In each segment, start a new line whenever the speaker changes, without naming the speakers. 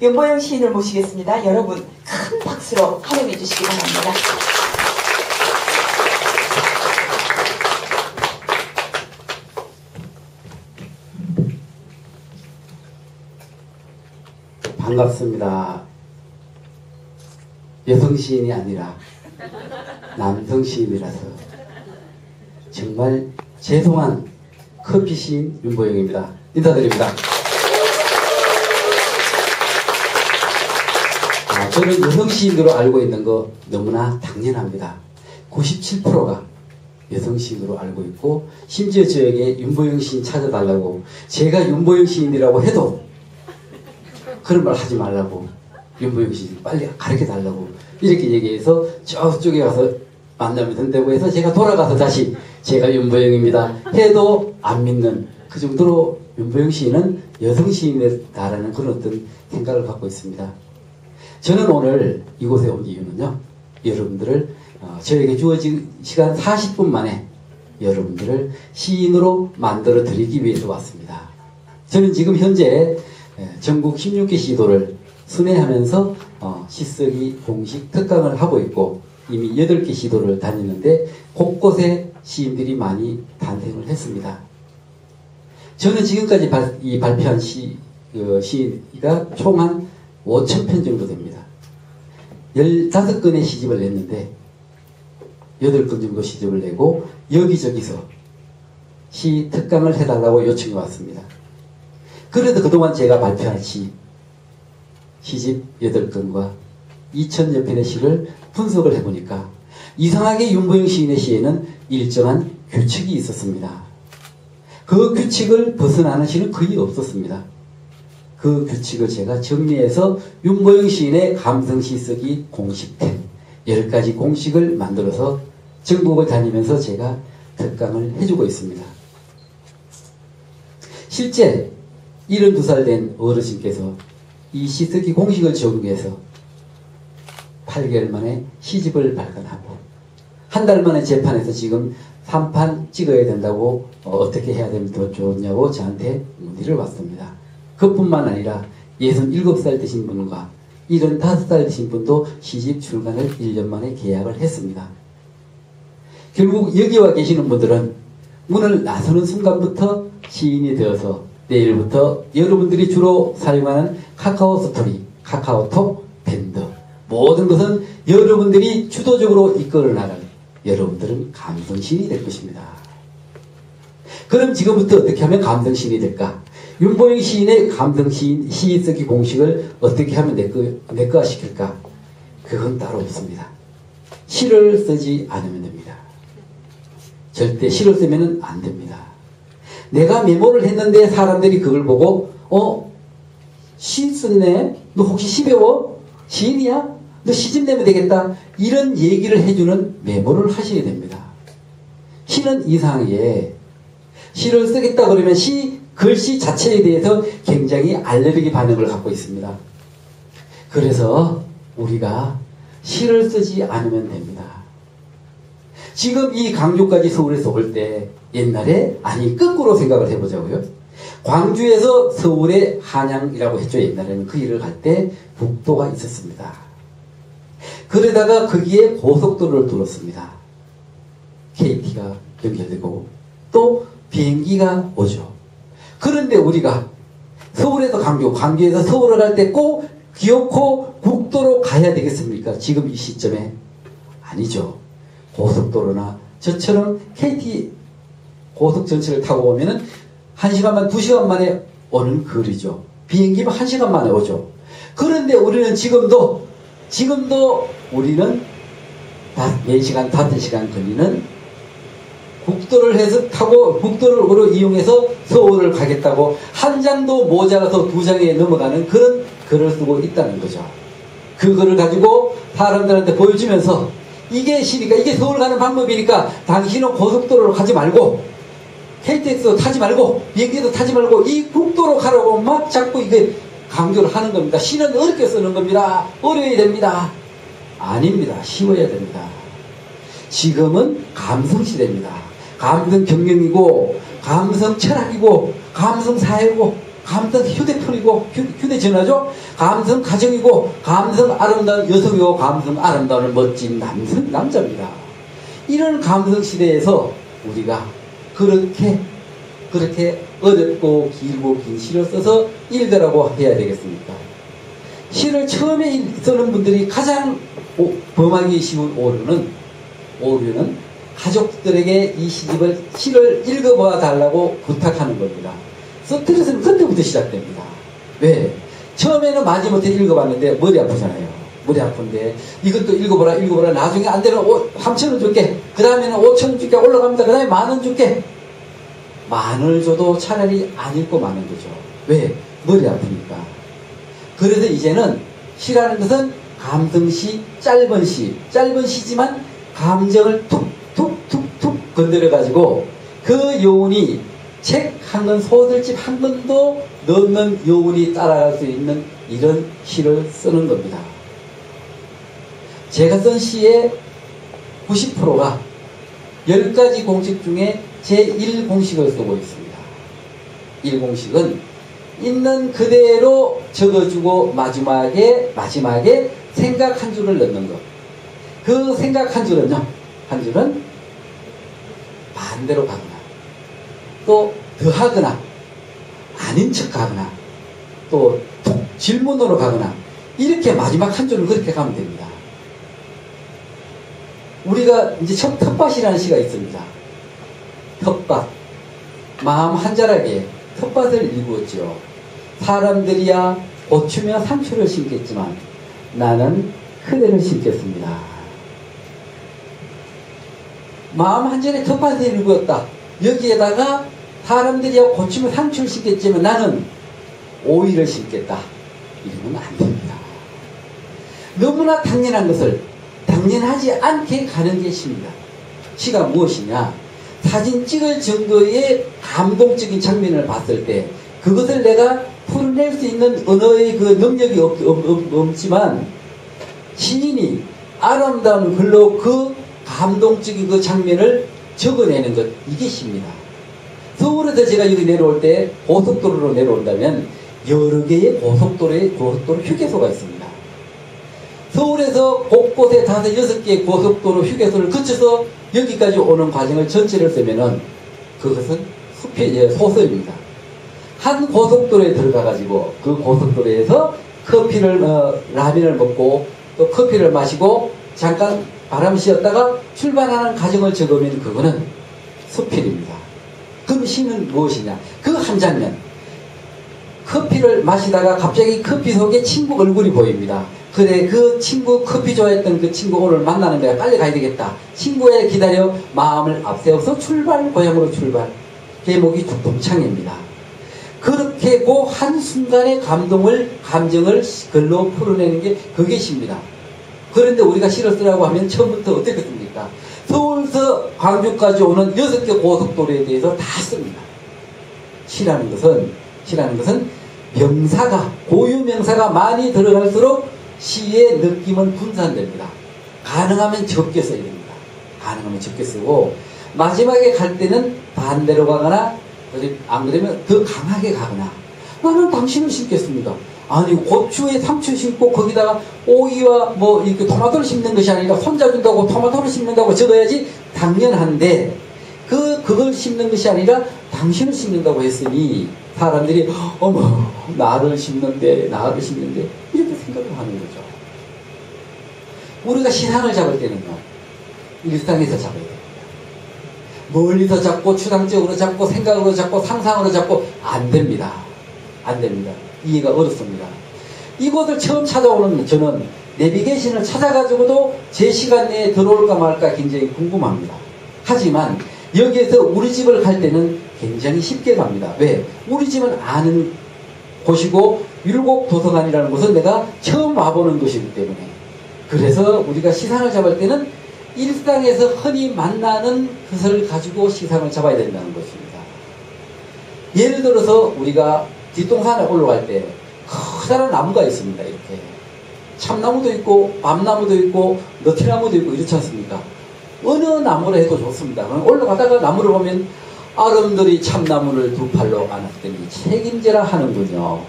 윤보영 시인을 모시겠습니다. 여러분 큰 박수로 환영해 주시기 바랍니다.
반갑습니다. 여성 시인이 아니라 남성 시인이라서 정말 죄송한 커피 시인 윤보영입니다. 인사드립니다. 저는 여성 시인으로 알고 있는 거 너무나 당연합니다. 97%가 여성 시인으로 알고 있고, 심지어 저에게 윤보영 시인 찾아달라고, 제가 윤보영 시인이라고 해도 그런 말 하지 말라고, 윤보영 시인 빨리 가르쳐 달라고 이렇게 얘기해서 저쪽에 가서 만나면 된다고 해서 제가 돌아가서 다시 제가 윤보영입니다 해도 안 믿는, 그 정도로 윤보영 시인은 여성 시인이다라는 그런 어떤 생각을 갖고 있습니다. 저는 오늘 이곳에 온 이유는요, 여러분들을 저에게 주어진 시간 40분 만에 여러분들을 시인으로 만들어 드리기 위해서 왔습니다. 저는 지금 현재 전국 16개 시도를 순회하면서 시쓰기 공식 특강을 하고 있고, 이미 8개 시도를 다니는데 곳곳에 시인들이 많이 탄생을 했습니다. 저는 지금까지 발표한 시가 총 한 5,000편 정도 됩니다. 15권의 시집을 냈는데 8권 정도 시집을 내고 여기저기서 시 특강을 해달라고 요청이 왔습니다. 그래도 그동안 제가 발표한 시집 8권과 2,000여 편의 시를 분석을 해보니까 이상하게 윤보영 시인의 시에는 일정한 규칙이 있었습니다. 그 규칙을 벗어나는 시는 거의 없었습니다. 그 규칙을 제가 정리해서 윤보영 시인의 감성시 쓰기 공식템 10가지 공식을 만들어서 전국을 다니면서 제가 특강을 해주고 있습니다. 실제 72살 된 어르신께서 이 시쓰기 공식을 적용해서 8개월 만에 시집을 발간하고 한 달 만에 재판에서 지금 3판 찍어야 된다고 어떻게 해야 되면 더 좋냐고 저한테 문의를 왔습니다. 그뿐만 아니라 67살 되신 분과 75살 되신 분도 시집 출간을 1년 만에 계약을 했습니다. 결국 여기 와 계시는 분들은 문을 나서는 순간부터 시인이 되어서 내일부터 여러분들이 주로 사용하는 카카오 스토리, 카카오톡, 밴드 모든 것은 여러분들이 주도적으로 이끌어 나갈 여러분들은 감성시인이 될 것입니다. 그럼 지금부터 어떻게 하면 감성시인이 될까? 윤보영 시인의 감성시인 시쓰기 공식을 어떻게 하면 내꺼 시킬까? 그건 따로 없습니다. 시를 쓰지 않으면 됩니다. 절대 시를 쓰면 안 됩니다. 내가 메모를 했는데 사람들이 그걸 보고 시 썼네? 너 혹시 시 배워? 시인이야? 너 시집 내면 되겠다? 이런 얘기를 해주는 메모를 하셔야 됩니다. 시는 이상하게 시를 쓰겠다 그러면 글씨 자체에 대해서 굉장히 알레르기 반응을 갖고 있습니다. 그래서 우리가 시를 쓰지 않으면 됩니다. 지금 이 강주까지 서울에서 올 때 옛날에 거꾸로 생각을 해보자고요. 광주에서 서울의 한양이라고 했죠. 옛날에는 그 일을 갈 때 국도가 있었습니다. 그러다가 거기에 고속도로를 뚫었습니다. KT가 연결되고 또 비행기가 오죠. 그런데 우리가 서울에서 광주에서 서울을 갈 때 꼭 기어코 국도로 가야 되겠습니까? 지금 이 시점에 아니죠. 고속도로나 저처럼 KT 고속 전철을 타고 오면은 1시간 반, 2시간 만에 오는 거리죠. 비행기면 1시간 만에 오죠. 그런데 우리는 지금도 우리는 4시간, 5시간 걸리는 국도를 국도를 이용해서 서울을 가겠다고 한 장도 모자라서 2장에 넘어가는 그런 글을 쓰고 있다는 거죠. 그 글을 가지고 사람들한테 보여주면서 이게 시니까, 이게 서울 가는 방법이니까 당신은 고속도로로 가지 말고 KTX도 타지 말고 비행기도 타지 말고 이 국도로 가라고 막 자꾸 이게 강조를 하는 겁니다. 시는 어렵게 쓰는 겁니다. 어려워야 됩니다. 아닙니다. 쉬워야 됩니다. 지금은 감성 시대입니다. 감성 경영이고 감성 철학이고 감성 사회고 감성 휴대폰이고 휴대전화죠. 감성 가정이고, 감성 아름다운 여성이고, 감성 아름다운 멋진 남자입니다. 이런 감성 시대에서 우리가 그렇게 어렵고 길고 긴 시를 써서 읽으라고 해야 되겠습니까? 시를 처음에 쓰는 분들이 가장 범하기 쉬운 오류는 가족들에게 이 시를 읽어봐 달라고 부탁하는 겁니다. 스트레스는 그때부터 시작됩니다. 왜? 처음에는 마지못해 읽어봤는데 머리 아프잖아요. 머리 아픈데 이것도 읽어보라. 나중에 안 되면 3,000원 줄게. 그 다음에는 5,000원 줄게. 올라갑니다. 그 다음에 10,000원 줄게. 10,000원을 줘도 차라리 안 읽고 마는 거죠. 왜? 머리 아프니까. 그래서 이제는 시라는 것은 감성시, 짧은 시지만 감정을 툭툭툭툭 건드려가지고 그 여운이 책 한 권, 소설집 한 권도 넣는 여운이 따라갈 수 있는 이런 시를 쓰는 겁니다. 제가 쓴 시의 90%가 10가지 공식 중에 제1공식을 쓰고 있습니다. 1공식은 있는 그대로 적어주고 마지막에 생각 한 줄을 넣는 것. 그 생각 한 줄은 반대로 가거나 또 더하거나 아닌 척 가거나 또 질문으로 가거나 이렇게 마지막 한 줄을 그렇게 가면 됩니다. 우리가 이제 첫 텃밭이라는 시가 있습니다. 텃밭. 마음 한자락에 텃밭을 일구었지요. 사람들이야 고추며 상추를 심겠지만 나는 그대를 심겠습니다. 마음 한자락에 텃밭을 일구었다. 여기에다가 사람들이야 고추며 상추를 심겠지만 나는 오이를 심겠다. 이러면 안 됩니다. 너무나 당연한 것을 당연하지 않게 가는 게 시입니다. 시가 무엇이냐? 사진 찍을 정도의 감동적인 장면을 봤을 때 그것을 내가 풀어낼 수 있는 언어의 그 능력이 없지만 시인이 아름다운 글로 그 감동적인 그 장면을 적어내는 것, 이게 시입니다. 서울에서 제가 여기 내려올 때 고속도로로 내려온다면 여러 개의 고속도로 휴게소가 있습니다. 서울에서 곳곳에 5, 6개의 고속도로 휴게소를 거쳐서 여기까지 오는 과정을 전체를 쓰면은 그것은 소설입니다. 한 고속도로에 들어가가지고 그 고속도로에서 라면을 먹고 또 커피를 마시고 잠깐 바람 쉬었다가 출발하는 과정을 적으면 그거는 수필입니다. 그럼 시는 무엇이냐? 그 한 장면. 커피를 마시다가 갑자기 커피 속에 친구 얼굴이 보입니다. 그래, 그 친구, 커피 좋아했던 그 친구 오늘 만나는 거야. 빨리 가야 되겠다. 친구에 기다려 마음을 앞세워서 고향으로 출발. 제목이 죽동창입니다. 그렇게 그 한순간의 감정을 글로 풀어내는 게 그게 시입니다. 그런데 우리가 시를 쓰라고 하면 처음부터 어떻게 씁니까? 서울서 광주까지 오는 6개 고속도로에 대해서 다 씁니다. 시라는 것은 고유 명사가 많이 들어갈수록 시의 느낌은 분산됩니다. 가능하면 적게 써야 됩니다. 가능하면 적게 쓰고 마지막에 갈 때는 반대로 가거나 안 그러면 더 강하게 가거나 나는 당신을 심겠습니다. 아니 고추에 상추 심고 거기다가 오이와 뭐 이렇게 토마토를 심는 것이 아니라 혼자 준다고 토마토를 심는다고 적어야지 당연한데 그걸 심는 것이 아니라 당신을 심는다고 했으니 사람들이 어머 나를 심는데 이렇게 생각을 하는 거죠. 우리가 시상을 잡을 때는요 일상에서 잡아야 됩니다. 멀리서 잡고 추상적으로 잡고 생각으로 잡고 상상으로 잡고 안 됩니다. 이해가 어렵습니다. 이곳을 처음 찾아오는 저는 내비게이션을 찾아가지고도 제 시간 내에 들어올까 말까 굉장히 궁금합니다. 하지만 여기에서 우리 집을 갈 때는 굉장히 쉽게 갑니다. 왜? 우리 집은 아는 곳이고 율곡도서관이라는 곳은 내가 처음 와보는 곳이기 때문에 그래서 우리가 시상을 잡을 때는 일상에서 흔히 만나는 것을 가지고 시상을 잡아야 된다는 것입니다. 예를 들어서 우리가 뒷동산에 올라갈 때 커다란 나무가 있습니다. 이렇게 참나무도 있고 밤나무도 있고 너티나무도 있고 이렇지 않습니까? 어느 나무를 해도 좋습니다. 올라가다가 나무를 보면 아름드리 참나무를 두 팔로 안았더니 책임져라 하는군요.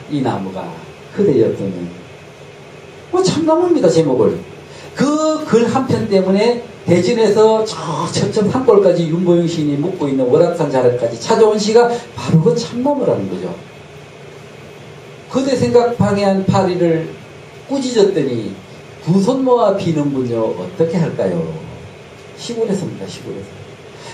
이 나무가 그대 엽서는 뭐 참나무입니다. 제목을. 그 글 한 편 때문에 대진에서 저 첩첩 산골까지 윤보영 시인이 묵고 있는 월악산 자락까지 찾아온 시가 바로 그 참나무라는 거죠. 그대 생각 방해한 파리를 꾸짖었더니 두 손 모아 비는군요. 어떻게 할까요? 시골에서입니다. 시골에서.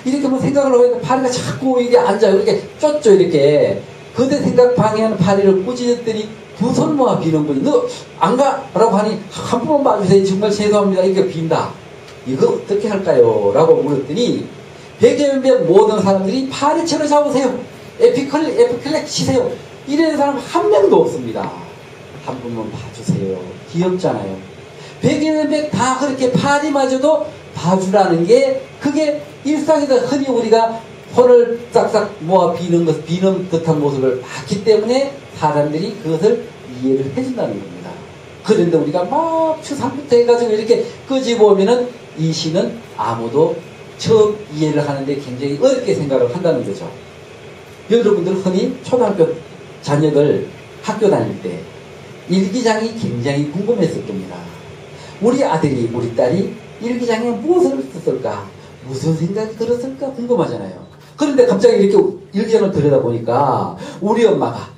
이렇게 뭐 생각을 하고 있는데 파리가 자꾸 이게 앉아요. 이렇게 쫓죠. 이렇게. 그대 생각 방해하는 파리를 꾸짖었더니 두 손 모아 비는군요. 너 안 가? 라고 하니 한 번만 봐주세요. 정말 죄송합니다. 이렇게 빈다. 이거 어떻게 할까요? 라고 물었더니 백여명백 모든 사람들이 파리채로 잡으세요. 에피클렉 치세요. 이런 사람 한 명도 없습니다. 한 번만 봐주세요. 귀엽잖아요. 백여명백 다 그렇게 파리마저도 봐주라는 게 그게 일상에서 흔히 우리가 손을 싹싹 모아 비는 듯한 모습을 봤기 때문에 사람들이 그것을 이해를 해준다는 겁니다. 그런데 우리가 막 추상부터 해가지고 이렇게 끄집어오면은 이 시는 아무도 처음 이해를 하는데 굉장히 어렵게 생각을 한다는 거죠. 여러분들 흔히 초등학교 자녀들 학교 다닐 때 일기장이 굉장히 궁금했을 겁니다. 우리 아들이 우리 딸이 일기장에 무엇을 썼을까? 무슨 생각이 들었을까? 궁금하잖아요. 그런데 갑자기 이렇게 일기장을 들여다보니까 우리 엄마가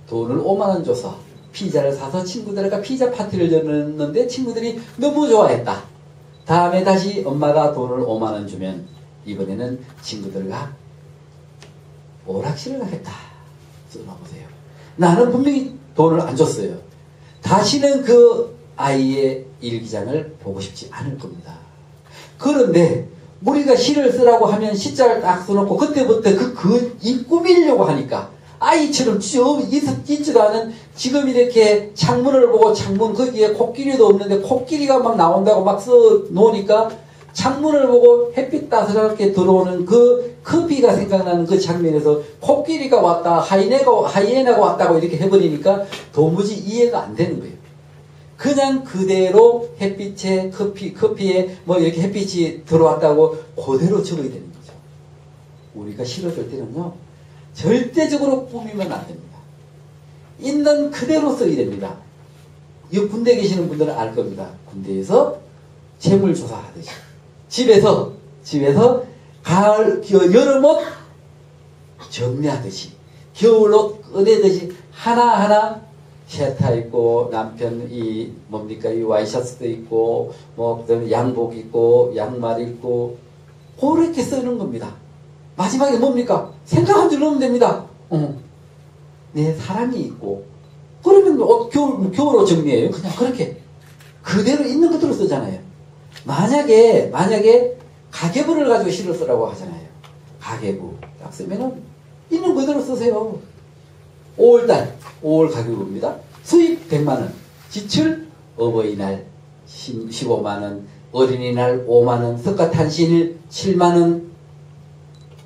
돈을 5만원 줘서 피자를 사서 친구들과 피자 파티를 열었는데 친구들이 너무 좋아했다. 다음에 다시 엄마가 돈을 5만원 주면 이번에는 친구들과 오락실을 가겠다. 써놔보세요. 나는 분명히 돈을 안 줬어요. 다시는 그 아이의 일기장을 보고 싶지 않을 겁니다. 그런데 우리가 시를 쓰라고 하면 시자를 딱 써놓고 그때부터 이 꾸미려고 하니까 아이처럼 있지도 않은 지금 이렇게 창문을 보고 창문 거기에 코끼리도 없는데 코끼리가 막 나온다고 막 써 놓으니까 창문을 보고 햇빛 따스하게 들어오는 그 커피가 생각나는 그 장면에서 코끼리가 왔다 하이에나가 왔다고 이렇게 해버리니까 도무지 이해가 안 되는 거예요. 그냥 그대로 햇빛에 커피에 뭐 이렇게 햇빛이 들어왔다고 그대로 적어야 되는 거죠. 우리가 시를 쓸 때는요 절대적으로 꾸미면 안 됩니다. 있는 그대로 써야 됩니다. 이 군대 계시는 분들은 알 겁니다. 군대에서 재물조사하듯이 집에서 여름옷 정리하듯이 겨울옷 꺼내듯이 하나하나 셔터 입고 남편 이 와이셔츠도 입고 그다음에 양복 입고 양말 입고 그렇게 쓰는 겁니다. 마지막에 뭡니까? 생각 한 줄 넣으면 됩니다. 내 사랑이 있고 그러면 겨울옷 정리해요. 그냥 그렇게 그대로 있는 그대로 쓰잖아요. 만약에 가계부를 가지고 시를 쓰라고 하잖아요. 가계부 딱 쓰면은 있는 그대로 쓰세요. 5월 가계부입니다. 수입 100만원, 지출 어버이날 15만원, 어린이날 5만원, 석가탄신일 7만원,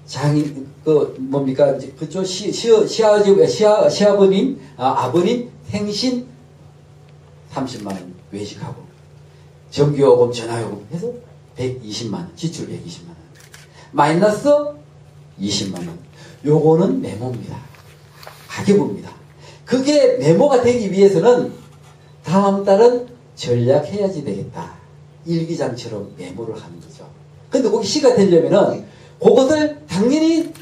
장인 그쪽 시아버님 아버님 생신 30만원 외식하고 전기요금 전화요금 해서 120만원 지출 120만원 마이너스 20만원 요거는 메모입니다. 가계부입니다. 그게 메모가 되기 위해서는 다음 달은 전략해야지 되겠다. 일기장처럼 메모를 하는 거죠. 근데 거기 시가 되려면은 그것을 당연히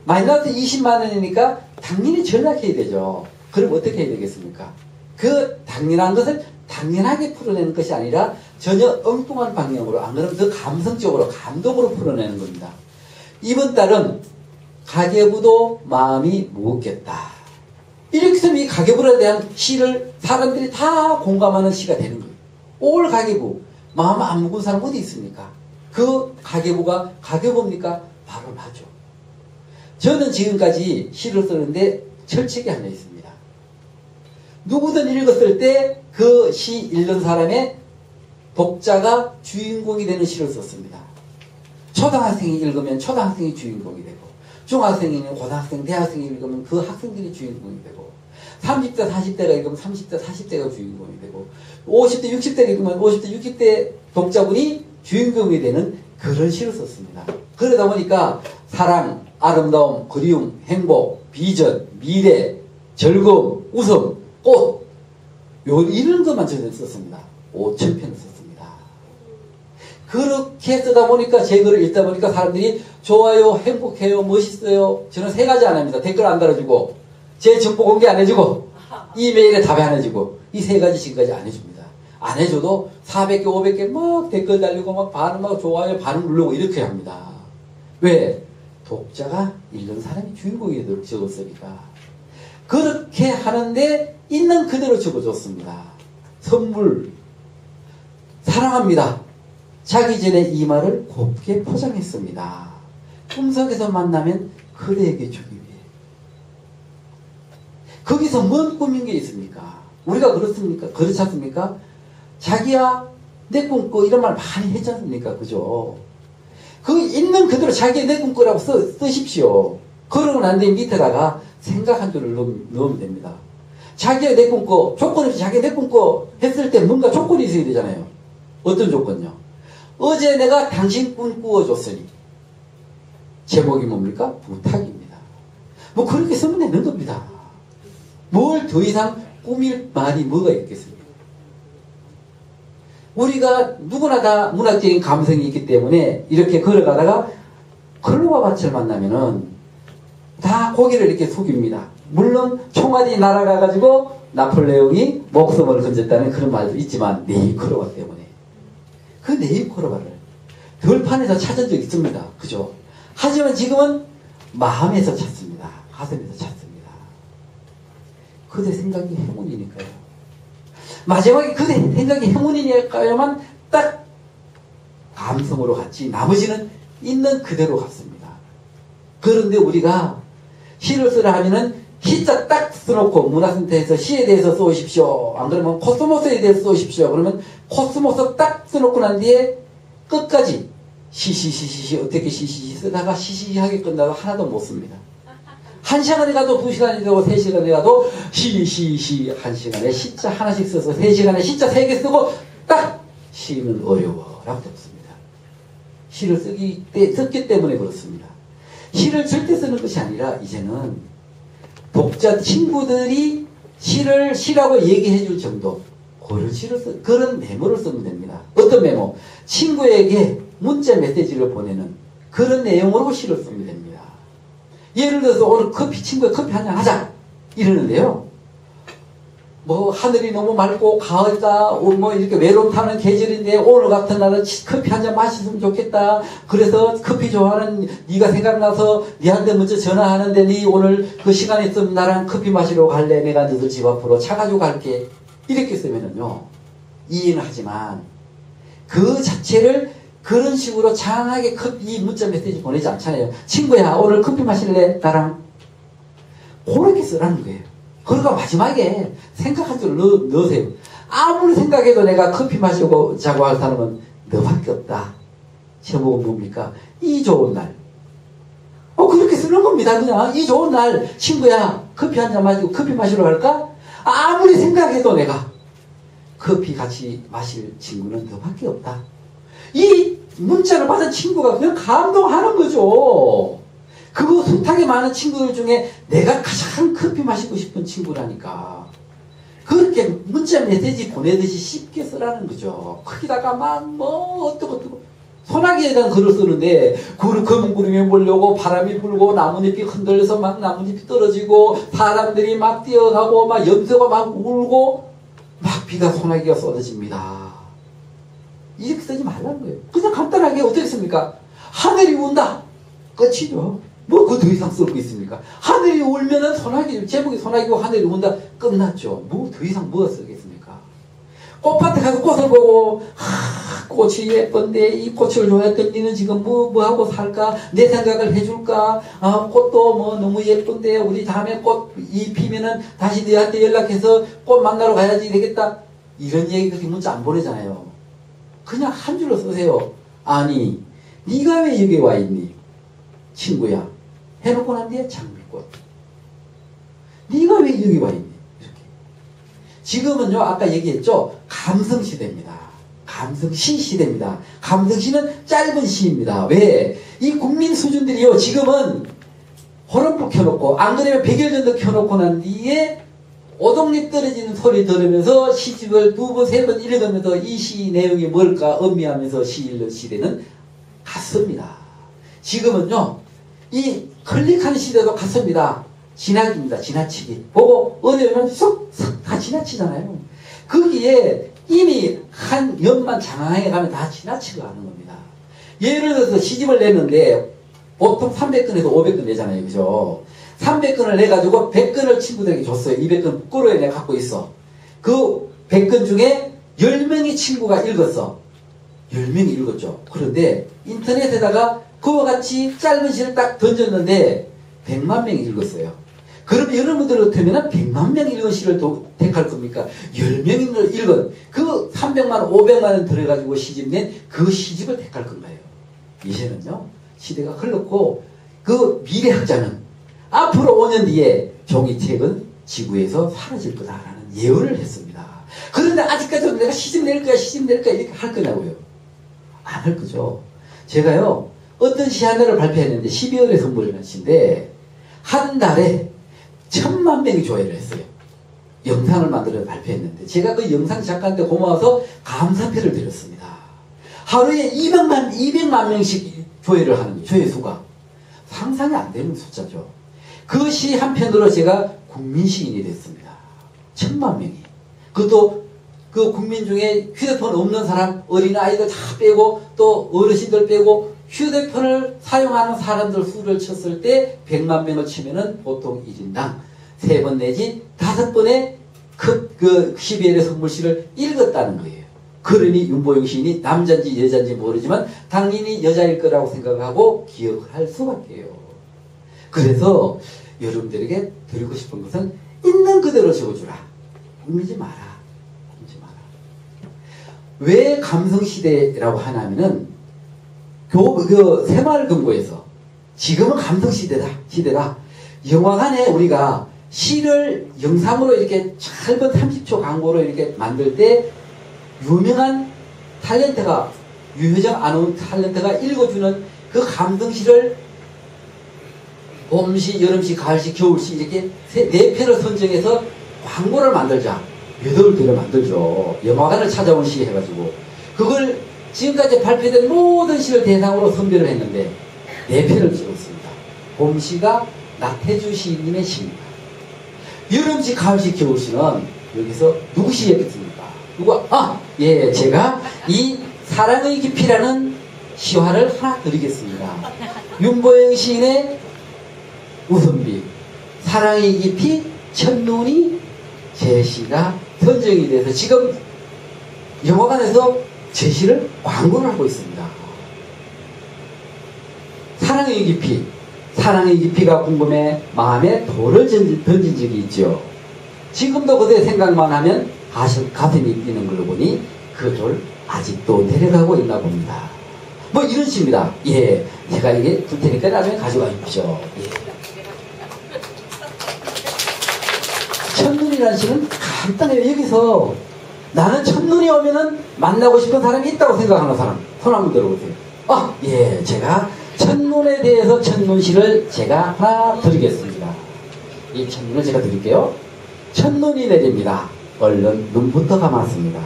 마이너스 20만원이니까 당연히 전략해야 되죠. 그럼 어떻게 해야 되겠습니까? 그 당연한 것을 당연하게 풀어내는 것이 아니라 전혀 엉뚱한 방향으로 안 그러면 더 감성적으로 감동으로 풀어내는 겁니다. 이번 달은 가계부도 마음이 무겁겠다. 이렇게 쓰면 이 가계부에 대한 시를 사람들이 다 공감하는 시가 되는 거예요. 5월 가계부 마음 안 무거운 사람 어디 있습니까? 그 가계부가 가계부입니까? 바로 나죠. 저는 지금까지 시를 쓰는데 철칙이 하나 있습니다. 누구든 읽었을 때 그 시 읽는 사람의 독자가 주인공이 되는 시를 썼습니다. 초등학생이 읽으면 초등학생이 주인공이 되고 중학생이면 고등학생, 대학생이 읽으면 그 학생들이 주인공이 되고 30대, 40대가 읽으면 30대, 40대가 주인공이 되고 50대, 60대가 읽으면 50대, 60대 독자분이 주인공이 되는 그런 시를 썼습니다. 그러다 보니까 사랑, 아름다움, 그리움, 행복, 비전, 미래, 즐거움, 웃음, 꽃 이런 것만 저는 썼습니다. 5,000편을 썼습니다. 그렇게 쓰다 보니까 제 글을 읽다 보니까 사람들이 좋아요, 행복해요, 멋있어요. 저는 3가지 안 합니다. 댓글 안 달아주고, 제 정보 공개 안 해주고, 이메일에 답 안 해주고, 이 3가지 지금까지 안 해줍니다. 안 해줘도 400개, 500개 막 댓글 달리고 막 반응하고 좋아요, 반응 누르고 이렇게 합니다. 왜? 독자가 읽는 사람이 주인공이 되도록 적었으니까. 그렇게 하는데 있는 그대로 적어줬습니다. 선물, 사랑합니다. 자기 전에 이 말을 곱게 포장했습니다. 꿈속에서 만나면 그대에게 주기 위해. 거기서 뭔 꿈인 게 있습니까? 우리가 그렇습니까? 그렇지 않습니까? 자기야, 내 꿈꿔 이런 말 많이 했지 않습니까? 그죠? 그 있는 그대로 자기의 내 꿈꿔라고 쓰십시오. 그러고 난 뒤에 밑에다가 생각 한 줄을 넣으면 됩니다. 자기의 내 꿈꿔, 조건이 없이 자기의 내 꿈꿔 했을 때 뭔가 조건이 있어야 되잖아요. 어떤 조건요? 어제 내가 당신 꿈 꾸어줬으니. 제목이 뭡니까? 부탁입니다. 뭐 그렇게 쓰면 되는 겁니다. 뭘 더 이상 꾸밀 말이 뭐가 있겠습니까? 우리가 누구나 다 문학적인 감성이 있기 때문에 이렇게 걸어가다가 클로바바치를 만나면은 다 고개를 이렇게 숙입니다. 물론 총알이 날아가가지고 나폴레옹이 목숨을 건졌다는 그런 말도 있지만 네이클로바 때문에 그 네이클로바를 들판에서 찾은 적이 있습니다. 그죠? 하지만 지금은 마음에서 찾습니다. 가슴에서 찾습니다. 그대 생각이 행운이니까요. 마지막에 그대 생각이 행운이니까요만 딱 감성으로 갔지 나머지는 있는 그대로 갔습니다. 그런데 우리가 시를 쓰라 하면은 시자 딱 써놓고 문화센터에서 시에 대해서 써오십시오. 안 그러면 코스모스에 대해서 써오십시오. 그러면 코스모스 딱 써놓고 난 뒤에 끝까지 시시시시 어떻게 시시시 쓰다가 시시하게 끝나도 하나도 못 씁니다. 1시간에 가도 2시간이 되고 3시간에 가도 시시시 1시간에 시자 하나씩 써서 3시간에 시자 3개 쓰고 딱 시는 어려워 라고 없습니다. 시를 썼기 때문에 그렇습니다. 시를 절대 쓰는 것이 아니라 이제는 독자 친구들이 시를 시라고 얘기해 줄 정도 그런 메모를 쓰면 됩니다. 어떤 메모? 친구에게 문자 메시지를 보내는 그런 내용으로 시를 쓰면 됩니다. 예를 들어서 오늘 친구에 커피 한잔 하자 이러는데요. 뭐 하늘이 너무 맑고 가을이다 뭐 이렇게 외로움 타는 계절인데 오늘 같은 날은 커피 한잔 마셨으면 좋겠다. 그래서 커피 좋아하는 네가 생각나서 네한테 먼저 전화하는데 네 오늘 그 시간 있으면 나랑 커피 마시러 갈래? 내가 너들 집 앞으로 차 가지고 갈게. 이렇게 쓰면은요 이해는 하지만 그 자체를 그런 식으로 장하게 이 문자 메시지 보내지 않잖아요. 친구야 오늘 커피 마실래? 나랑. 그렇게 쓰라는 거예요. 그러니까 마지막에 생각한 줄 넣으세요. 아무리 생각해도 내가 커피 마시고 자고 할 사람은 너밖에 없다. 제목은 뭡니까? 이 좋은 날. 그렇게 쓰는 겁니다. 그냥 이 좋은 날 친구야 커피 한잔 마시고 커피 마시러 갈까? 아무리 생각해도 내가 커피 같이 마실 친구는 너밖에 없다. 이 문자를 받은 친구가 그냥 감동하는 거죠. 그거 숱하게 많은 친구들 중에 내가 가장 커피 마시고 싶은 친구라니까. 그렇게 문자 메시지 보내듯이 쉽게 쓰라는 거죠. 거기다가 막 뭐 어떡 소나기에 대한 글을 쓰는데 검은 구름이 몰려오고 바람이 불고 나뭇잎이 흔들려서 막 나뭇잎이 떨어지고 사람들이 막 뛰어가고 막 염소가 막 울고 막 비가 소나기가 쏟아집니다. 이렇게 쓰지 말라는 거예요. 그냥 간단하게 어떻게 씁니까? 하늘이 운다. 끝이죠. 뭐 그 더 이상 쓸 거 있습니까? 하늘이 울면은 소나기, 제목이 소나기고 하늘이 운다. 끝났죠. 뭐 더 이상 뭐가 쓰겠습니까? 꽃밭에 가서 꽃을 보고 꽃이 예쁜데 이 꽃을 좋아했던 니는 지금 뭐 하고 살까? 내 생각을 해줄까? 꽃도 뭐 너무 예쁜데 우리 다음에 꽃이 피면은 다시 너한테 연락해서 꽃 만나러 가야지 되겠다. 이런 얘기 그렇게 문자 안 보내잖아요. 그냥 한 줄로 쓰세요. 아니 네가 왜 여기 와 있니? 친구야. 해놓고 난 뒤에 장미꽃. 네가 왜 여기 와 있니? 이렇게. 지금은요 아까 얘기했죠. 감성시대입니다. 감성시 시대입니다. 감성시는 짧은 시입니다. 왜? 이 국민 수준들이요 지금은 호럼불 켜놓고 안 그러면 백열전도 켜놓고 난 뒤에 오동잎 떨어지는 소리 들으면서 시집을 2번, 3번 읽으면서 이 시 내용이 뭘까 음미하면서 시 읽는 시대는 갔습니다. 지금은요, 이 클릭하는 시대도 갔습니다. 지나깁니다. 지나치기. 보고 어려우면 쏙 다 지나치잖아요. 거기에 이미 한 년만 장황하게 가면 다 지나치고 가는 겁니다. 예를 들어서 시집을 냈는데 보통 300건에서 500건 내잖아요. 그죠? 300건을 내가지고 100건을 친구들에게 줬어요. 200건 꾸러에 내가 갖고 있어. 그 100건 중에 10명이 친구가 읽었어. 10명이 읽었죠. 그런데 인터넷에다가 그와 같이 짧은 시를 딱 던졌는데 100만 명이 읽었어요. 그럼 여러분들 같으면 100만 명 읽은 시를 택할 겁니까? 10명이 읽은 그 300만, 500만 원 들어가지고 시집 낸 그 시집을 택할 건가요? 이제는요, 시대가 흘렀고 그 미래학자는 앞으로 5년 뒤에 종이책은 지구에서 사라질 거다라는 예언을 했습니다. 그런데 아직까지도 내가 시집 낼 거야, 시집 낼 거야 이렇게 할 거냐고요? 안 할 거죠. 제가요, 어떤 시 하나를 발표했는데 12월에 선보이는 시인데 한 달에 1000만 명이 조회를 했어요. 영상을 만들어 발표했는데 제가 그 영상 작가한테 고마워서 감사패를 드렸습니다. 하루에 200만 명씩 조회를 하는 거예요. 조회수가. 상상이 안 되는 숫자죠. 그 시 한 편으로 제가 국민시인이 됐습니다. 1000만 명이. 그것도 그 국민 중에 휴대폰 없는 사람, 어린아이들 다 빼고 또 어르신들 빼고 휴대폰을 사용하는 사람들 수를 쳤을 때 100만 명을 치면은 보통 1인당 3번 내지 5번의 그 12일의 선물시를 읽었다는 거예요. 그러니 윤보영 시인이 남자인지 여자인지 모르지만 당연히 여자일 거라고 생각하고 기억할 수밖에요. 그래서 여러분들에게 드리고 싶은 것은 있는 그대로 적어주라. 꾸미지 마라. 꾸미지 마라. 왜 감성시대라고 하냐면은 새마을금고에서 지금은 감성시대다. 영화관에 우리가 시를 영상으로 이렇게 짧은 30초 광고로 이렇게 만들 때 유명한 탤런트가 유효정 아나운 탤런트가 읽어주는 그 감성시를 봄시, 여름시, 가을시, 겨울시 이렇게 4편을 선정해서 광고를 만들자. 몇 억을 들여 만들죠. 영화관을 찾아온 시 해가지고 그걸 지금까지 발표된 모든 시를 대상으로 선별을 했는데 4편을 찍었습니다. 봄시가 나태주 시인님의 시입니다. 여름시, 가을시, 겨울시는 여기서 누구 시였겠습니까? 제가 이 사랑의 깊이라는 시화를 하나 드리겠습니다. 윤보영 시인의 우선비, 사랑의 깊이, 첫눈이 제 시가 선정이 돼서 지금 영화관에서 제 시를 광고를 하고 있습니다. 사랑의 깊이, 사랑의 깊이가 궁금해 마음에 돌을 던진 적이 있죠. 지금도 그때 생각만 하면 가슴이 뛰는 걸 보니 그 돌 아직도 내려가고 있나 봅니다. 뭐 이런 시입니다. 예, 제가 이게 줄 테니까 나중에 가져가십시오. 예. 첫눈이라는 시는 간단해요. 여기서 나는 첫눈이 오면은 만나고 싶은 사람이 있다고 생각하는 사람 손 한번 들어보세요. 제가 첫눈에 대해서 첫눈시를 제가 하나 드리겠습니다. 이 첫눈을 제가 드릴게요. 첫눈이 내립니다. 얼른 눈부터 감았습니다.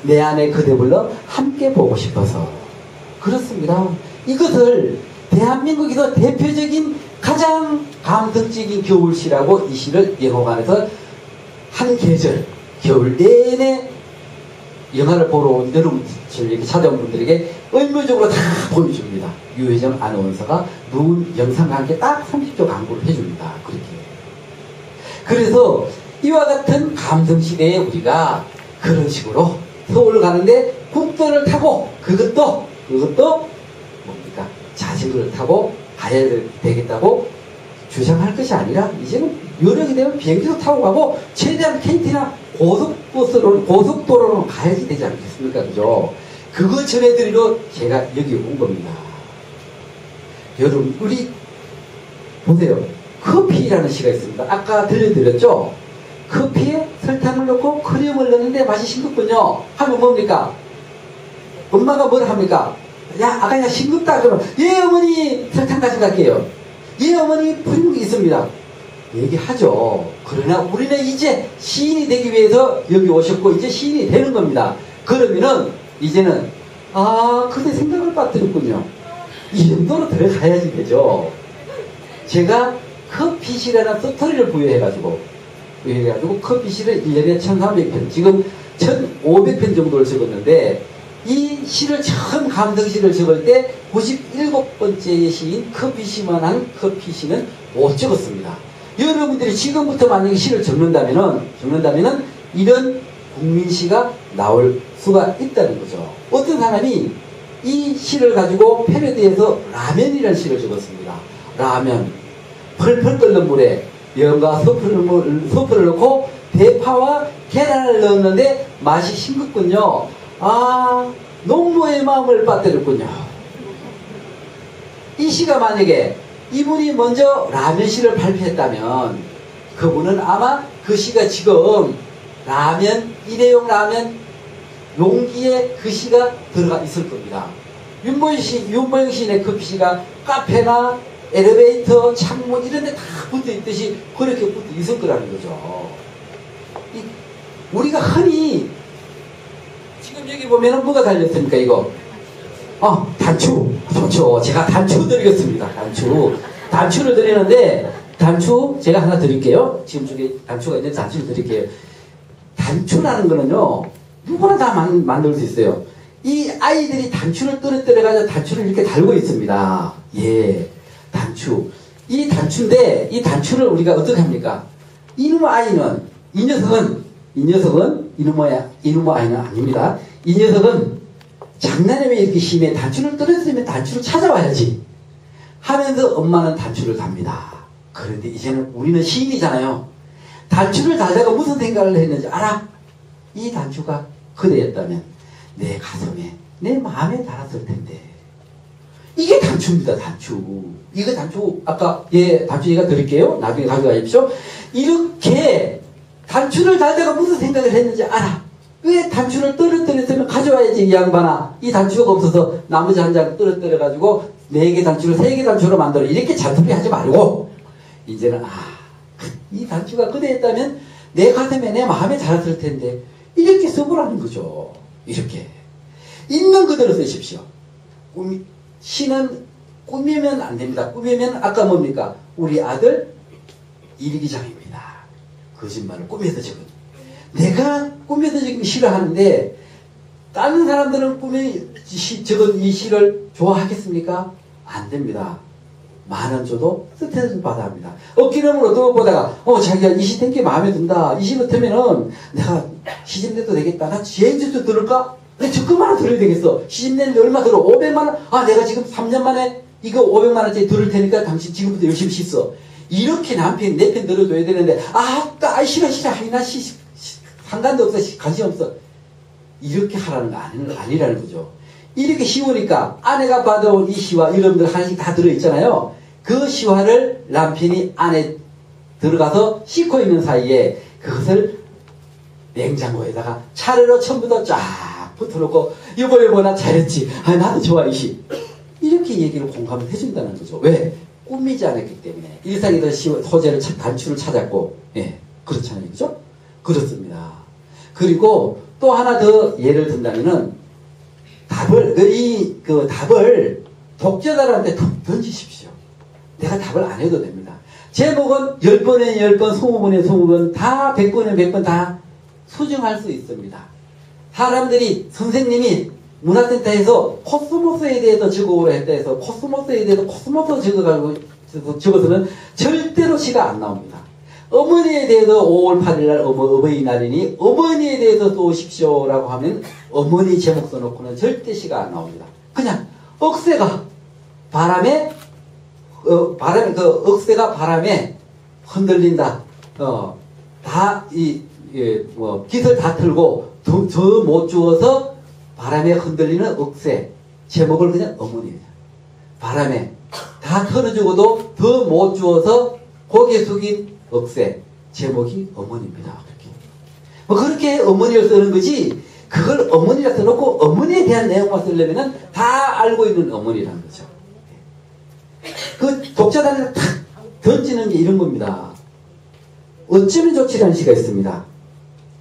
내 안에 그대 불러 함께 보고 싶어서. 그렇습니다. 이것을 대한민국에서 대표적인 가장 감성적인 겨울시라고 이 시를 영화관에서 한 계절 겨울 내내 영화를 보러 온 여러분들 이렇게 찾아온 분들에게 의무적으로 다 보여줍니다. 유혜정 아나운서가 누운 영상과 함께 딱 30초 광고를 해줍니다. 그렇게. 그래서 이와 같은 감성시대에 우리가 그런 식으로 서울 가는데 국도를 타고 그것도 뭡니까? 자전거를 타고 가야 되겠다고 주장할 것이 아니라 이제는 여력이 되면 비행기도 타고 가고 최대한 KT나 고속도로로 가야지 되지 않겠습니까? 그죠? 그거 전해드리러 제가 여기 온 겁니다. 여러분, 우리 보세요. 커피라는 시가 있습니다. 아까 들려드렸죠? 커피에 설탕을 넣고 크림을 넣는데 맛이 싱겁군요. 하면 뭡니까? 엄마가 뭘 합니까? 아가야 싱겁다 그러면 어머니 설탕 가져갈게요. 어머니 푸른 게 있습니다. 얘기하죠. 그러나 우리는 이제 시인이 되기 위해서 여기 오셨고 이제 시인이 되는 겁니다. 그러면은 이제는 그때 생각을 빠뜨렸군요. 이 정도로 들어가야지 되죠. 제가 커피시라는 스토리를 부여해가지고 커피시를 1년에 1300편, 지금 1500편 정도를 적었는데 이 시를 처음 감성시를 적을 때 97번째의 시인 커피시만한 커피시는 못 적었습니다. 여러분들이 지금부터 만약에 시를 적는다면은 이런 국민시가 나올 수가 있다는 거죠. 어떤 사람이 이 시를 가지고 패러디해서 라면이라는 시를 적었습니다. 라면. 펄펄 끓는 물에 연과 서프를 넣고 대파와 계란을 넣었는데 맛이 싱겁군요. 농부의 마음을 빠뜨렸군요. 이 시가 만약에 이분이 먼저 라면 시를 발표했다면 그분은 아마 그 시가 지금 라면, 일회용 라면 용기에 그 시가 들어가 있을 겁니다. 윤보영 시인의 커피시가 카페나 엘리베이터, 창문 이런 데 다 붙어 있듯이 그렇게 붙어 있을 거라는 거죠. 우리가 흔히 지금 여기 보면은 뭐가 달렸습니까, 이거? 단추. 좋죠. 제가 단추 드리겠습니다. 단추를 드리는데, 단추 제가 하나 드릴게요. 지금 저기 단추가 있는데 단추를 드릴게요. 단추라는 거는요, 누구나 다 만들 수 있어요. 이 아이들이 단추를 떨어뜨려가지고 단추를 이렇게 달고 있습니다. 예. 단추. 이 단추인데, 이 단추를 우리가 어떻게 합니까? 이놈의 아이는, 이 녀석은 이놈의 아이는 아닙니다. 이 녀석은 장난이 왜 이렇게 심해? 단추를 떨어뜨리면 단추를 찾아와야지. 하면서 엄마는 단추를 답니다. 그런데 이제는 우리는 시인이잖아요. 단추를 달다가 무슨 생각을 했는지 알아? 이 단추가 그대였다면 내 가슴에, 내 마음에 달았을 텐데. 이게 단추입니다, 단추. 이거 단추, 단추 얘가 드릴게요. 나중에 가져가십시오. 이렇게 단추를 달다가 무슨 생각을 했는지 알아? 왜 단추를 떨어뜨렸으면 가져와야지, 이 양반아. 이 단추가 없어서 나머지 한 장 떨어뜨려가지고 4개 단추를 3개 단추로 만들어. 이렇게 잔소리 하지 말고, 이제는, 이 단추가 그대였다면 내 가슴에, 내 마음에 달았을 텐데, 이렇게 써보라는 거죠. 이렇게. 있는 그대로 쓰십시오. 시는 꾸미면 안 됩니다. 꾸미면 아까 뭡니까? 우리 아들 일기장입니다. 거짓말을 꾸며서 적은. 내가 꾸며서 적으면 싫어하는데 다른 사람들은 적은 이 시를 좋아하겠습니까? 안 됩니다. 10,000원 줘도 스트레스 받아야 합니다. 어깨너머로 또 보다가 자기가 이 시 땡기 마음에 든다. 이 시 같으면은 내가 시집내도 되겠다. 나 지혜인지도 들을까? 내가 적금 하나 들어야 되겠어. 시집내는데 얼마 들어? 500만원? 내가 지금 3년 만에 이거 500만원짜리 들을 테니까 당신 지금부터 열심히 씻어. 이렇게 남편, 내 편 들어줘야 되는데, 싫어. 나 상관도 없어. 관심 없어. 이렇게 하라는 거 아니라는 거죠. 이렇게 쉬우니까 아내가 받아온 이 시와 여러분들 하나씩 다 들어있잖아요. 그 시화를 남편이 안에 들어가서 씻고 있는 사이에 그것을 냉장고에다가 차례로 처음부터 쫙 붙어놓고 여보 나 잘했지. 나도 좋아 이 시. 이렇게 얘기를 공감을 해준다는 거죠. 왜? 꾸미지 않았기 때문에. 일상에서 소재를 단추를 찾았고, 그렇잖아요. 그죠? 그렇습니다. 그리고 또 하나 더 예를 든다면은 답을 독자들한테 던지십시오. 내가 답을 안 해도 됩니다. 제목은 10번에 10번, 20번에 20번, 다 100번에 100번 다 수정할 수 있습니다. 사람들이, 선생님이 문화센터에서 코스모스에 대해서 적어오라 했다 해서 코스모스에 대해서 코스모스 적어서는 절대로 시가 안 나옵니다. 어머니에 대해서 5월 8일날 어버이날이니 어머니에 대해서 써오십시오라고 하면 어머니 제목 써놓고는 절대 시가 안 나옵니다. 그냥 억새가 바람에 억새가 바람에 흔들린다. 깃을 다 틀고 더 못 주어서 바람에 흔들리는 억새. 제목을 그냥 어머니예요. 바람에 다 털어주고도 더 못 주어서 고개 숙인 억새. 제목이 어머니입니다. 그렇게 어머니를 쓰는 거지, 그걸 어머니라 써놓고 어머니에 대한 내용만 쓰려면은 다 알고 있는 어머니라는 거죠. 그 독자단을 탁 던지는 게 이런 겁니다. 어쩌면 좋지라는 시가 있습니다.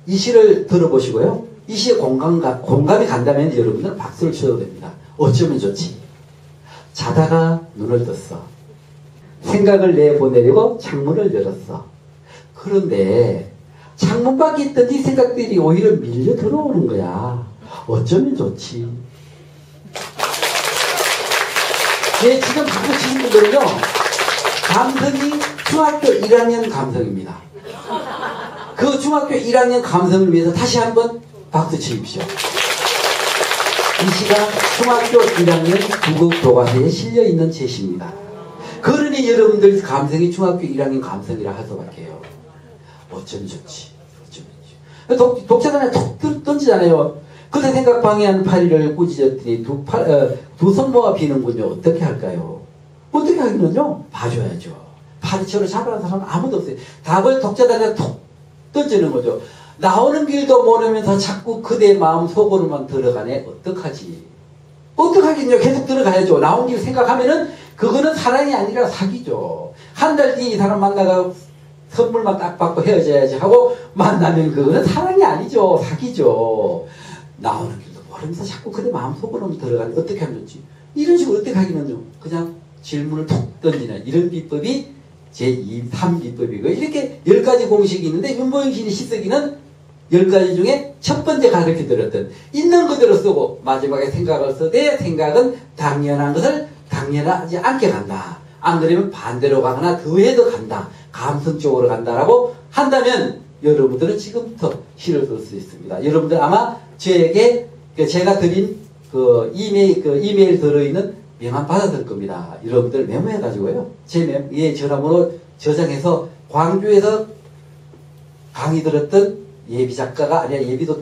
이 시를 들어보시고요. 이 시에 공감이 간다면 여러분들은 박수를 쳐도 됩니다. 어쩌면 좋지. 자다가 눈을 떴어. 생각을 내보내려고 창문을 열었어. 그런데 창문 밖에 있던 이 생각들이 오히려 밀려 들어오는 거야. 어쩌면 좋지. 네, 지금 박수 치신 분들은요, 감성이 중학교 1학년 감성입니다. 그 중학교 1학년 감성을 위해서 다시 한번 박수 치십시오. 이 시가 중학교 1학년 국어 교과서에 실려있는 제시입니다. 그러니 여러분들 감성이 중학교 1학년 감성이라 할 수밖에 해요. 어쩜 좋지. 어쩜 좋지. 독자단에 톡 던지잖아요. 그새 생각 방해한 파리를 꾸짖었더니 두 손 모아 비는군요. 어떻게 할까요? 어떻게 하기는요? 봐줘야죠. 파리처럼 잡아라는 사람은 아무도 없어요. 답을 독자단에 톡 던지는 거죠. 나오는 길도 모르면서 자꾸 그대 마음 속으로만 들어가네. 어떡하지? 어떡하긴요. 계속 들어가야죠. 나온 길 생각하면은 그거는 사랑이 아니라 사기죠. 한 달 뒤에 이 사람 만나가 선물만 딱 받고 헤어져야지 하고 만나면 그거는 사랑이 아니죠. 사기죠. 나오는 길도 모르면서 자꾸 그대 마음 속으로만 들어가네. 어떻게 하면 좋지? 이런 식으로 어떻게 하기는요. 그냥 질문을 톡 던지는 이런 비법이 제2, 3비법이고 이렇게 10가지 공식이 있는데 윤보영 시인의 시쓰기는 10가지 중에 첫 번째 가르쳐 드렸던 있는 그대로 쓰고 마지막에 생각을 써대 생각은 당연한 것을 당연하지 않게 간다. 안 그러면 반대로 가거나 더해도 간다. 감성적으로 간다라고 한다면 여러분들은 지금부터 시를 쓸 수 있습니다. 여러분들 아마 저에게 제가 드린 이메일 들어있는 명함 받았을 겁니다. 여러분들 메모해가지고요. 제 전화번호 저장해서 광주에서 강의 들었던 예비 작가가 아니라 예비도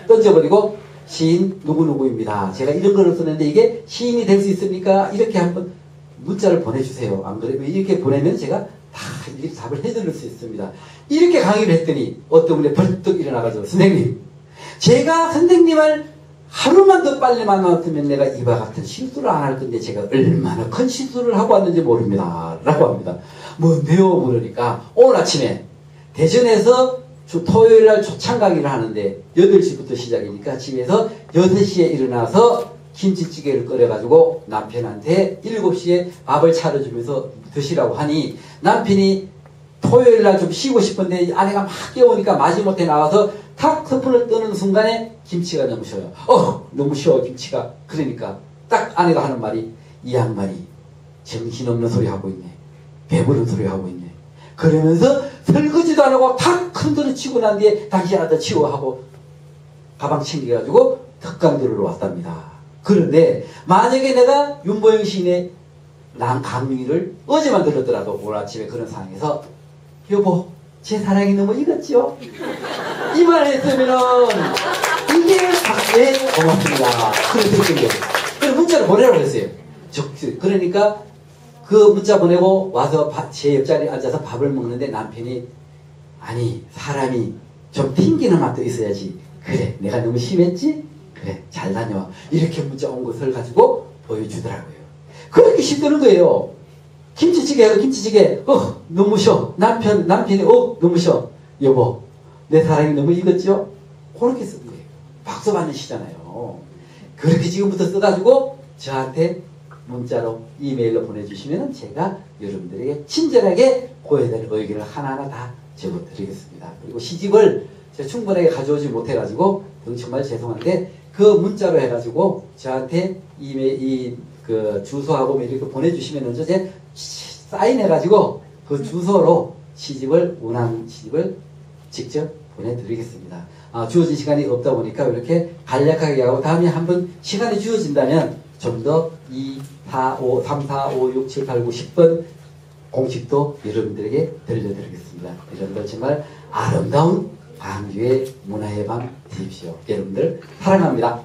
던져버리고 시인 누구누구입니다. 제가 이런 거를 쓰는데 이게 시인이 될 수 있습니까? 이렇게 한번 문자를 보내주세요. 안 그러면 이렇게 보내면 제가 다 이렇게 답을 해드릴 수 있습니다. 이렇게 강의를 했더니 어떤 분이 벌떡 일어나가지고 선생님, 제가 선생님을 하루만 더 빨리 만났으면 내가 이와 같은 실수를 안 할 건데 제가 얼마나 큰 실수를 하고 왔는지 모릅니다. 라고 합니다. 뭔데요? 그러니까 오늘 아침에 대전에서 토요일날 초창 강의를 하는데 8시부터 시작이니까 집에서 6시에 일어나서 김치찌개를 끓여가지고 남편한테 7시에 밥을 차려주면서 드시라고 하니 남편이 토요일날 좀 쉬고 싶은데 아내가 막 깨우니까 마지못해 나와서 탁 스푼을 뜨는 순간에 김치가 너무 쉬어요. 너무 쉬워 김치가. 그러니까 딱 아내가 하는 말이 이 양반이 정신없는 소리 하고 있네. 배부른 소리 하고 있네. 그러면서 설거지도 안 하고 탁 큰 소리 치고 난 뒤에 당신 하다 치워 하고 가방 챙겨가지고 덕강들으로 왔답니다. 그런데 만약에 내가 윤보영 시인의 강의를 어제만 들었더라도 오늘 아침에 그런 상황에서 여보 제 사랑이 너무 익었죠? 이 말 했으면은 이게 박수에 고맙습니다. 그렇게 생겨요. 그래서 문자를 보내라고 했어요. 그러니까 그 문자 보내고 와서 제 옆자리에 앉아서 밥을 먹는데 남편이 아니 사람이 좀 튕기는 맛도 있어야지. 그래 내가 너무 심했지? 그래 잘 다녀와. 이렇게 문자 온 것을 가지고 보여주더라고요. 그렇게 쉽드는 거예요. 김치찌개 하고 김치찌개 너무 쉬어. 남편이 너무 쉬어. 여보 내 사랑이 너무 익었죠? 그렇게 쓰는 거예요. 박수 받는 시잖아요. 그렇게 지금부터 써가지고 저한테 문자로 이메일로 보내주시면 제가 여러분들에게 친절하게 고해드릴 의견을 하나하나 다 적어드리겠습니다. 그리고 시집을 제가 충분하게 가져오지 못해가지고 정말 죄송한데 그 문자로 해가지고 저한테 그 주소하고 이렇게 보내주시면 제가 사인해가지고 그 주소로 운항 시집을 직접 보내드리겠습니다. 주어진 시간이 없다 보니까 이렇게 간략하게 하고 다음에 한번 시간이 주어진다면 좀 더 2, 4, 5, 3, 4, 5, 6, 7, 8, 9, 10번 공식도 여러분들에게 들려드리겠습니다. 여러분들 정말 아름다운 광주의 문화의 밤 되십시오. 여러분들 사랑합니다.